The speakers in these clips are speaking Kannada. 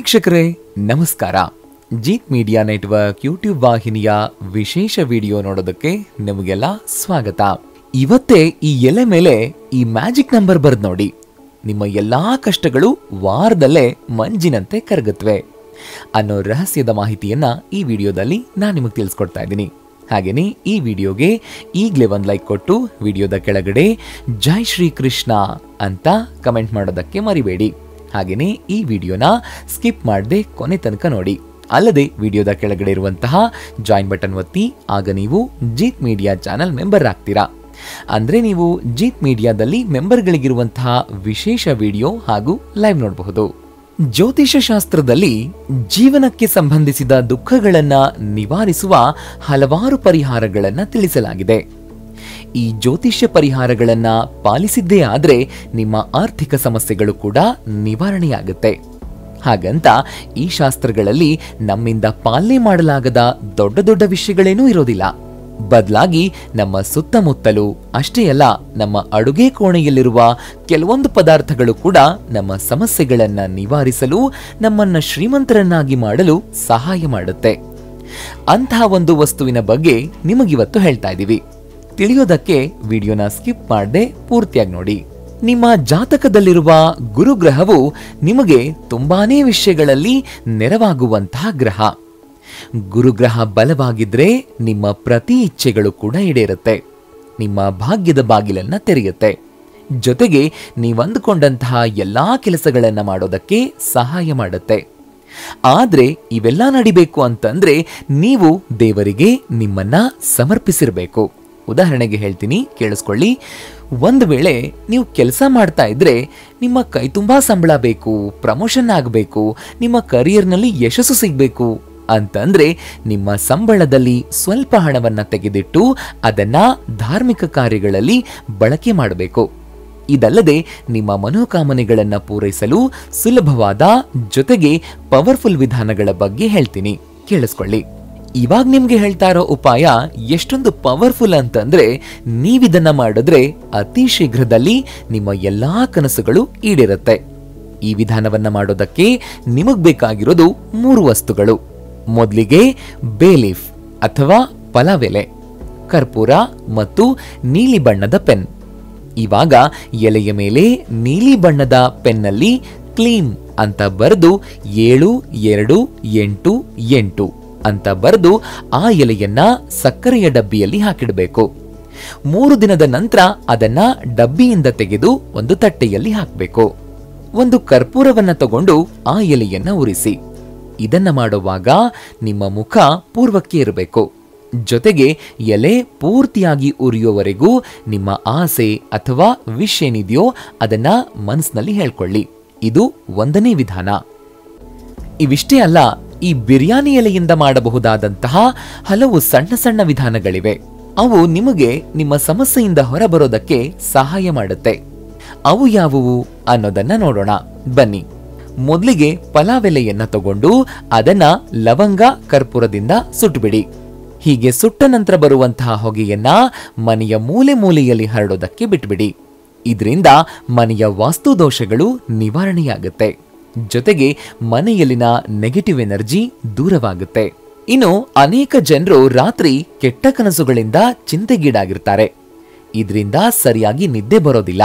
ವೀಕ್ಷಕರೇ ನಮಸ್ಕಾರ. ಜೀತ್ ಮೀಡಿಯಾ ನೆಟ್ವರ್ಕ್ ಯೂಟ್ಯೂಬ್ ವಾಹಿನಿಯ ವಿಶೇಷ ವಿಡಿಯೋ ನೋಡೋದಕ್ಕೆ ನಿಮಗೆಲ್ಲ ಸ್ವಾಗತ. ಇವತ್ತೇ ಈ ಎಲೆ ಮೇಲೆ ಈ ಮ್ಯಾಜಿಕ್ ನಂಬರ್ ಬರ್ದ್ ನೋಡಿ. ನಿಮ್ಮ ಎಲ್ಲಾ ಕಷ್ಟಗಳು ವಾರದಲ್ಲೇ ಮಂಜಿನಂತೆ ಕರಗುತ್ತವೆ ಅನ್ನೋ ರಹಸ್ಯದ ಮಾಹಿತಿಯನ್ನ ಈ ವಿಡಿಯೋದಲ್ಲಿ ನಾನು ನಿಮಗೆ ತಿಳಿಸ್ಕೊಡ್ತಾ ಇದ್ದೀನಿ. ಹಾಗೇನೆ ಈ ವಿಡಿಯೋಗೆ ಈಗಲೇ ಒಂದು ಲೈಕ್ ಕೊಟ್ಟು ವಿಡಿಯೋದ ಕೆಳಗಡೆ ಜೈ ಶ್ರೀ ಕೃಷ್ಣ ಅಂತ ಕಮೆಂಟ್ ಮಾಡೋದಕ್ಕೆ ಮರಿಬೇಡಿ. ಹಾಗೇನೆ ಈ ವಿಡಿಯೋನ ಸ್ಕಿಪ್ ಮಾಡದೆ ಕೊನೆ ತನಕ ನೋಡಿ. ಅಲ್ಲದೆ ವಿಡಿಯೋದ ಕೆಳಗಡೆ ಇರುವಂತಹ ಜಾಯಿನ್ ಬಟನ್ ಒತ್ತಿ, ಆಗ ನೀವು ಜೀತ್ ಮೀಡಿಯಾ ಚಾನೆಲ್ ಮೆಂಬರ್ ಆಗ್ತೀರಾ. ಅಂದ್ರೆ ನೀವು ಜೀತ್ ಮೀಡಿಯಾದಲ್ಲಿ ಮೆಂಬರ್ಗಳಿಗಿರುವಂತಹ ವಿಶೇಷ ವಿಡಿಯೋ ಹಾಗೂ ಲೈವ್ ನೋಡಬಹುದು. ಜ್ಯೋತಿಷ ಶಾಸ್ತ್ರದಲ್ಲಿ ಜೀವನಕ್ಕೆ ಸಂಬಂಧಿಸಿದ ದುಃಖಗಳನ್ನ ನಿವಾರಿಸುವ ಹಲವಾರು ಪರಿಹಾರಗಳನ್ನ ತಿಳಿಸಲಾಗಿದೆ. ಈ ಜ್ಯೋತಿಷ್ಯ ಪರಿಹಾರಗಳನ್ನ ಪಾಲಿಸಿದ್ದೇ ಆದ್ರೆ ನಿಮ್ಮ ಆರ್ಥಿಕ ಸಮಸ್ಯೆಗಳು ಕೂಡ ನಿವಾರಣೆಯಾಗುತ್ತೆ. ಹಾಗಂತ ಈ ಶಾಸ್ತ್ರಗಳಲ್ಲಿ ನಮ್ಮಿಂದ ಪಾಲನೆ ಮಾಡಲಾಗದ ದೊಡ್ಡ ದೊಡ್ಡ ವಿಷಯಗಳೇನೂ ಇರೋದಿಲ್ಲ. ಬದಲಾಗಿ ನಮ್ಮ ಸುತ್ತಮುತ್ತಲೂ ಅಷ್ಟೇ ಅಲ್ಲ, ನಮ್ಮ ಅಡುಗೆ ಕೋಣೆಯಲ್ಲಿರುವ ಕೆಲವೊಂದು ಪದಾರ್ಥಗಳು ಕೂಡ ನಮ್ಮ ಸಮಸ್ಯೆಗಳನ್ನ ನಿವಾರಿಸಲು, ನಮ್ಮನ್ನ ಶ್ರೀಮಂತರನ್ನಾಗಿ ಮಾಡಲು ಸಹಾಯ ಮಾಡುತ್ತೆ. ಅಂತಹ ಒಂದು ವಸ್ತುವಿನ ಬಗ್ಗೆ ನಿಮಗಿವತ್ತು ಹೇಳ್ತಾ ಇದ್ದೀವಿ. ತಿಳಿಯೋದಕ್ಕೆ ವಿಡಿಯೋನ ಸ್ಕಿಪ್ ಮಾಡದೆ ಪೂರ್ತಿಯಾಗಿ ನೋಡಿ. ನಿಮ್ಮ ಜಾತಕದಲ್ಲಿರುವ ಗುರುಗ್ರಹವು ನಿಮಗೆ ತುಂಬಾನೇ ವಿಷಯಗಳಲ್ಲಿ ನೆರವಾಗುವಂತಹ ಗ್ರಹ. ಗುರುಗ್ರಹ ಬಲವಾಗಿದ್ರೆ ನಿಮ್ಮ ಪ್ರತಿ ಇಚ್ಛೆಗಳು ಕೂಡ ಈಡೇರುತ್ತೆ. ನಿಮ್ಮ ಭಾಗ್ಯದ ಬಾಗಿಲನ್ನ ತೆರೆಯುತ್ತೆ. ಜೊತೆಗೆ ನೀವಂದುಕೊಂಡಂತಹ ಎಲ್ಲಾ ಕೆಲಸಗಳನ್ನ ಮಾಡೋದಕ್ಕೆ ಸಹಾಯ ಮಾಡುತ್ತೆ. ಆದ್ರೆ ಇವೆಲ್ಲ ನಡಿಬೇಕು ಅಂತಂದ್ರೆ ನೀವು ದೇವರಿಗೆ ನಿಮ್ಮನ್ನ ಸಮರ್ಪಿಸಿರ್ಬೇಕು. ಉದಾಹರಣೆಗೆ ಹೇಳ್ತೀನಿ, ಕೇಳಿಸ್ಕೊಳ್ಳಿ. ಒಂದು ವೇಳೆ ನೀವು ಕೆಲಸ ಮಾಡ್ತಾ ಇದ್ರೆ ನಿಮ್ಮ ಕೈ ತುಂಬಾ ಸಂಬಳ ಬೇಕು, ಪ್ರಮೋಷನ್ ಆಗಬೇಕು, ನಿಮ್ಮ ಕರಿಯರ್ನಲ್ಲಿ ಯಶಸ್ಸು ಸಿಗ್ಬೇಕು ಅಂತಂದ್ರೆ ನಿಮ್ಮ ಸಂಬಳದಲ್ಲಿ ಸ್ವಲ್ಪ ಹಣವನ್ನ ತೆಗೆದಿಟ್ಟು ಅದನ್ನ ಧಾರ್ಮಿಕ ಕಾರ್ಯಗಳಲ್ಲಿ ಬಳಕೆ ಮಾಡಬೇಕು. ಇದಲ್ಲದೆ ನಿಮ್ಮ ಮನೋಕಾಮನೆಗಳನ್ನ ಪೂರೈಸಲು ಸುಲಭವಾದ ಜೊತೆಗೆ ಪವರ್ಫುಲ್ ವಿಧಾನಗಳ ಬಗ್ಗೆ ಹೇಳ್ತೀನಿ, ಕೇಳಿಸ್ಕೊಳ್ಳಿ. ಇವಾಗ ನಿಮ್ಗೆ ಹೇಳ್ತಾ ಇರೋ ಉಪಾಯ ಎಷ್ಟೊಂದು ಪವರ್ಫುಲ್ ಅಂತಂದ್ರೆ, ನೀವಿದನ್ನ ಮಾಡಿದ್ರೆ ಅತಿ ಶೀಘ್ರದಲ್ಲಿ ನಿಮ್ಮ ಎಲ್ಲಾ ಕನಸುಗಳು ಈಡೇರುತ್ತೆ. ಈ ವಿಧಾನವನ್ನ ಮಾಡೋದಕ್ಕೆ ನಿಮಗ್ ಬೇಕಾಗಿರೋದು 3 ವಸ್ತುಗಳು. ಮೊದಲಿಗೆ ಬೇಲೀಫ್ ಅಥವಾ ಪಲಾವೆಲೆ, ಕರ್ಪೂರ ಮತ್ತು ನೀಲಿ ಬಣ್ಣದ ಪೆನ್. ಇವಾಗ ಎಲೆಯ ಮೇಲೆ ನೀಲಿ ಬಣ್ಣದ ಪೆನ್ನಲ್ಲಿ ಕ್ಲೀನ್ ಅಂತ ಬರೆದು 7288 ಅಂತ ಬರೆದು ಆ ಎಲೆಯನ್ನ ಸಕ್ಕರೆಯ ಡಬ್ಬಿಯಲ್ಲಿ ಹಾಕಿಡಬೇಕು. 3 ದಿನದ ನಂತರ ಅದನ್ನ ಡಬ್ಬಿಯಿಂದ ತೆಗೆದು ಒಂದು ತಟ್ಟೆಯಲ್ಲಿ ಹಾಕಬೇಕು. ಒಂದು ಕರ್ಪೂರವನ್ನ ತಗೊಂಡು ಆ ಎಲೆಯನ್ನ ಉರಿಸಿ. ಇದನ್ನ ಮಾಡುವಾಗ ನಿಮ್ಮ ಮುಖ ಪೂರ್ವಕ್ಕೆ ಇರಬೇಕು. ಜೊತೆಗೆ ಎಲೆ ಪೂರ್ತಿಯಾಗಿ ಉರಿಯುವವರೆಗೂ ನಿಮ್ಮ ಆಸೆ ಅಥವಾ ವಿಶ್ ಏನಿದೆಯೋ ಅದನ್ನ ಮನಸ್ಸಿನಲ್ಲಿ ಹೇಳ್ಕೊಳ್ಳಿ. ಇದು 1ನೇ ವಿಧಾನ. ಇವಿಷ್ಟೇ ಅಲ್ಲ, ಈ ಬಿರಿಯಾನಿ ಎಲೆಯಿಂದ ಮಾಡಬಹುದಾದಂತಹ ಹಲವು ಸಣ್ಣ ಸಣ್ಣ ವಿಧಾನಗಳಿವೆ. ಅವು ನಿಮಗೆ ನಿಮ್ಮ ಸಮಸ್ಯೆಯಿಂದ ಹೊರಬರೋದಕ್ಕೆ ಸಹಾಯ ಮಾಡುತ್ತೆ. ಅವು ಯಾವುವು ಅನ್ನೋದನ್ನ ನೋಡೋಣ ಬನ್ನಿ. ಮೊದಲಿಗೆ ಪಲಾವೆಲೆಯನ್ನ ತಗೊಂಡು ಅದನ್ನ ಲವಂಗ ಕರ್ಪೂರದಿಂದ ಸುಟ್ಟುಬಿಡಿ. ಹೀಗೆ ಸುಟ್ಟ ನಂತರ ಬರುವಂತಹ ಹೊಗೆಯನ್ನ ಮನೆಯ ಮೂಲೆ ಮೂಲೆಯಲ್ಲಿ ಹರಡೋದಕ್ಕೆ ಬಿಟ್ಬಿಡಿ. ಇದರಿಂದ ಮನೆಯ ವಾಸ್ತು ದೋಷಗಳು ನಿವಾರಣೆಯಾಗುತ್ತೆ. ಜೊತೆಗೆ ಮನೆಯಲ್ಲಿನ ನೆಗೆಟಿವ್ ಎನರ್ಜಿ ದೂರವಾಗುತ್ತೆ. ಇನ್ನು ಅನೇಕ ಜನರು ರಾತ್ರಿ ಕೆಟ್ಟ ಕನಸುಗಳಿಂದ ಚಿಂತೆಗೀಡಾಗಿರ್ತಾರೆ. ಇದರಿಂದ ಸರಿಯಾಗಿ ನಿದ್ದೆ ಬರೋದಿಲ್ಲ.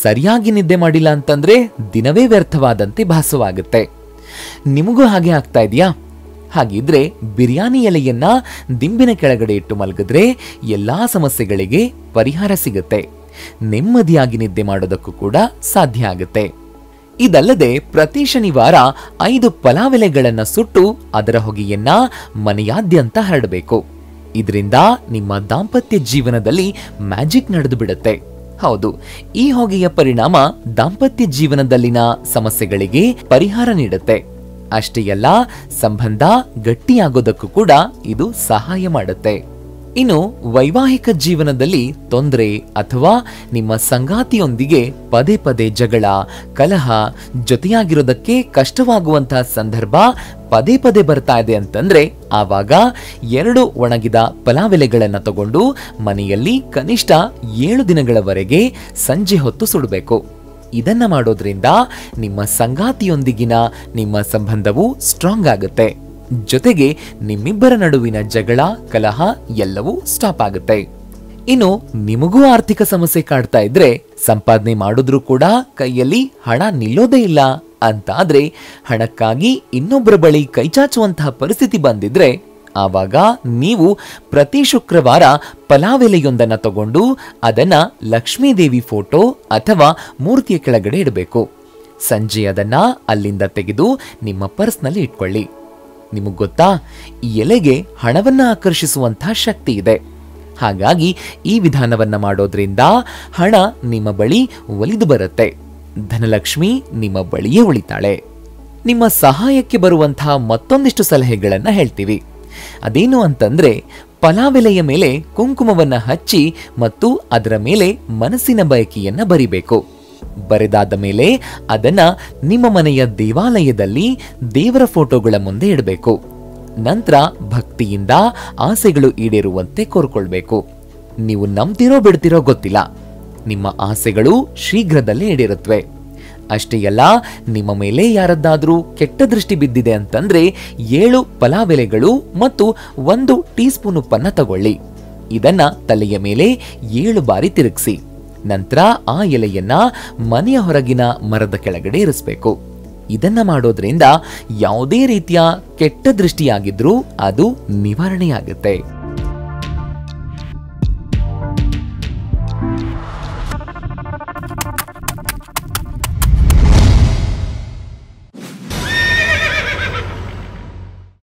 ಸರಿಯಾಗಿ ನಿದ್ದೆ ಮಾಡಿಲ್ಲ ಅಂತಂದ್ರೆ ದಿನವೇ ವ್ಯರ್ಥವಾದಂತೆ ಭಾಸವಾಗುತ್ತೆ. ನಿಮಗೂ ಹಾಗೆ ಆಗ್ತಾ ಇದೆಯಾ? ಹಾಗಿದ್ರೆ ಬಿರಿಯಾನಿ ಎಲೆಯನ್ನ ದಿಂಬಿನ ಕೆಳಗಡೆ ಇಟ್ಟು ಮಲಗಿದ್ರೆ ಎಲ್ಲಾ ಸಮಸ್ಯೆಗಳಿಗೆ ಪರಿಹಾರ ಸಿಗುತ್ತೆ. ನೆಮ್ಮದಿಯಾಗಿ ನಿದ್ದೆ ಮಾಡೋದಕ್ಕೂ ಕೂಡ ಸಾಧ್ಯ ಆಗುತ್ತೆ. ಇದಲ್ಲದೆ ಪ್ರತಿ ಶನಿವಾರ 5 ಪಲಾವೆಲೆಗಳನ್ನ ಸುಟ್ಟು ಅದರ ಹೊಗೆಯನ್ನ ಮನೆಯಾದ್ಯಂತ ಹರಡಬೇಕು. ಇದರಿಂದ ನಿಮ್ಮ ದಾಂಪತ್ಯ ಜೀವನದಲ್ಲಿ ಮ್ಯಾಜಿಕ್ ನಡೆದು ಬಿಡುತ್ತೆ. ಹೌದು, ಈ ಹೊಗೆಯ ಪರಿಣಾಮ ದಾಂಪತ್ಯ ಜೀವನದಲ್ಲಿನ ಸಮಸ್ಯೆಗಳಿಗೆ ಪರಿಹಾರ ನೀಡುತ್ತೆ. ಅಷ್ಟೇ ಅಲ್ಲ, ಸಂಬಂಧ ಗಟ್ಟಿಯಾಗೋದಕ್ಕೂ ಕೂಡ ಇದು ಸಹಾಯ ಮಾಡುತ್ತೆ. ಇನ್ನು ವೈವಾಹಿಕ ಜೀವನದಲ್ಲಿ ತೊಂದರೆ ಅಥವಾ ನಿಮ್ಮ ಸಂಗಾತಿಯೊಂದಿಗೆ ಪದೇ ಪದೇ ಜಗಳ, ಕಲಹ, ಜೊತೆಯಾಗಿರೋದಕ್ಕೆ ಕಷ್ಟವಾಗುವಂತಹ ಸಂದರ್ಭ ಪದೇ ಪದೇ ಬರ್ತಾ ಇದೆ ಅಂತಂದ್ರೆ ಆವಾಗ 2 ಒಣಗಿದ ಪಲಾವೆಲೆಗಳನ್ನ ತಗೊಂಡು ಮನೆಯಲ್ಲಿ ಕನಿಷ್ಠ 7 ದಿನಗಳವರೆಗೆ ಸಂಜೆ ಹೊತ್ತು ಸುಡಬೇಕು. ಇದನ್ನ ಮಾಡೋದ್ರಿಂದ ನಿಮ್ಮ ಸಂಗಾತಿಯೊಂದಿಗಿನ ನಿಮ್ಮ ಸಂಬಂಧವು ಸ್ಟ್ರಾಂಗ್ ಆಗುತ್ತೆ. ಜೊತೆಗೆ ನಿಮ್ಮಿಬ್ಬರ ನಡುವಿನ ಜಗಳ, ಕಲಹ ಎಲ್ಲವೂ ಸ್ಟಾಪ್ ಆಗುತ್ತೆ. ಇನ್ನು ನಿಮಗೂ ಆರ್ಥಿಕ ಸಮಸ್ಯೆ ಕಾಡ್ತಾ ಇದ್ರೆ, ಸಂಪಾದನೆ ಮಾಡಿದ್ರೂ ಕೂಡ ಕೈಯಲ್ಲಿ ಹಣ ನಿಲ್ಲೋದೇ ಇಲ್ಲ ಅಂತಾದ್ರೆ, ಹಣಕ್ಕಾಗಿ ಇನ್ನೊಬ್ಬರ ಬಳಿ ಕೈಚಾಚುವಂತಹ ಪರಿಸ್ಥಿತಿ ಬಂದಿದ್ರೆ, ಆವಾಗ ನೀವು ಪ್ರತಿ ಶುಕ್ರವಾರ ಪಲಾವೆಲೆಯೊಂದನ್ನ ತಗೊಂಡು ಅದನ್ನ ಲಕ್ಷ್ಮೀದೇವಿ ಫೋಟೋ ಅಥವಾ ಮೂರ್ತಿಯ ಕೆಳಗಡೆ ಇಡಬೇಕು. ಸಂಜೆ ಅದನ್ನ ಅಲ್ಲಿಂದ ತೆಗೆದು ನಿಮ್ಮ ಪರ್ಸ್ನಲ್ಲಿ ಇಟ್ಕೊಳ್ಳಿ. ನಿಮಗ್ ಗೊತ್ತಾ, ಈ ಎಲೆಗೆ ಹಣವನ್ನ ಆಕರ್ಷಿಸುವಂತಹ ಶಕ್ತಿ ಇದೆ. ಹಾಗಾಗಿ ಈ ವಿಧಾನವನ್ನ ಮಾಡೋದ್ರಿಂದ ಹಣ ನಿಮ್ಮ ಬಳಿ ಒಲಿದು ಬರುತ್ತೆ. ಧನಲಕ್ಷ್ಮಿ ನಿಮ್ಮ ಬಳಿಯೇ ಉಳಿತಾಳೆ. ನಿಮ್ಮ ಸಹಾಯಕ್ಕೆ ಬರುವಂತಹ ಮತ್ತೊಂದಿಷ್ಟು ಸಲಹೆಗಳನ್ನ ಹೇಳ್ತೀವಿ. ಅದೇನು ಅಂತಂದ್ರೆ, ಪಲಾವೆಲೆಯ ಮೇಲೆ ಕುಂಕುಮವನ್ನ ಹಚ್ಚಿ ಮತ್ತು ಅದರ ಮೇಲೆ ಮನಸ್ಸಿನ ಬಯಕೆಯನ್ನ ಬರಿಬೇಕು. ಬರೆದಾದ ಮೇಲೆ ಅದನ್ನ ನಿಮ್ಮ ಮನೆಯ ದೇವಾಲಯದಲ್ಲಿ ದೇವರ ಫೋಟೋಗಳ ಮುಂದೆ ಇಡಬೇಕು. ನಂತರ ಭಕ್ತಿಯಿಂದ ಆಸೆಗಳು ಈಡೇರುವಂತೆ ಕೋರ್ಕೊಳ್ಬೇಕು. ನೀವು ನಂಬ್ತಿರೋ ಬಿಡ್ತಿರೋ ಗೊತ್ತಿಲ್ಲ, ನಿಮ್ಮ ಆಸೆಗಳು ಶೀಘ್ರದಲ್ಲೇ ಈಡೇರುತ್ತವೆ. ಅಷ್ಟೇ ಅಲ್ಲ, ನಿಮ್ಮ ಮೇಲೆ ಯಾರದ್ದಾದ್ರೂ ಕೆಟ್ಟ ದೃಷ್ಟಿ ಬಿದ್ದಿದೆ ಅಂತಂದ್ರೆ 7 ಪಲಾವೆಲೆಗಳು ಮತ್ತು 1 ಟೀ ಸ್ಪೂನ್ ಉಪ್ಪನ್ನ ತಗೊಳ್ಳಿ. ಇದನ್ನ ತಲೆಯ ಮೇಲೆ 7 ಬಾರಿ ತಿರುಗಿಸಿ. ನಂತರ ಆ ಎಲೆಯನ್ನ ಮನೆಯ ಹೊರಗಿನ ಮರದ ಕೆಳಗಡೆ ಇರಿಸಬೇಕು. ಇದನ್ನ ಮಾಡೋದ್ರಿಂದ ಯಾವುದೇ ರೀತಿಯ ಕೆಟ್ಟ ದೃಷ್ಟಿಯಾಗಿದ್ರೂ ಅದು ನಿವಾರಣೆಯಾಗುತ್ತೆ.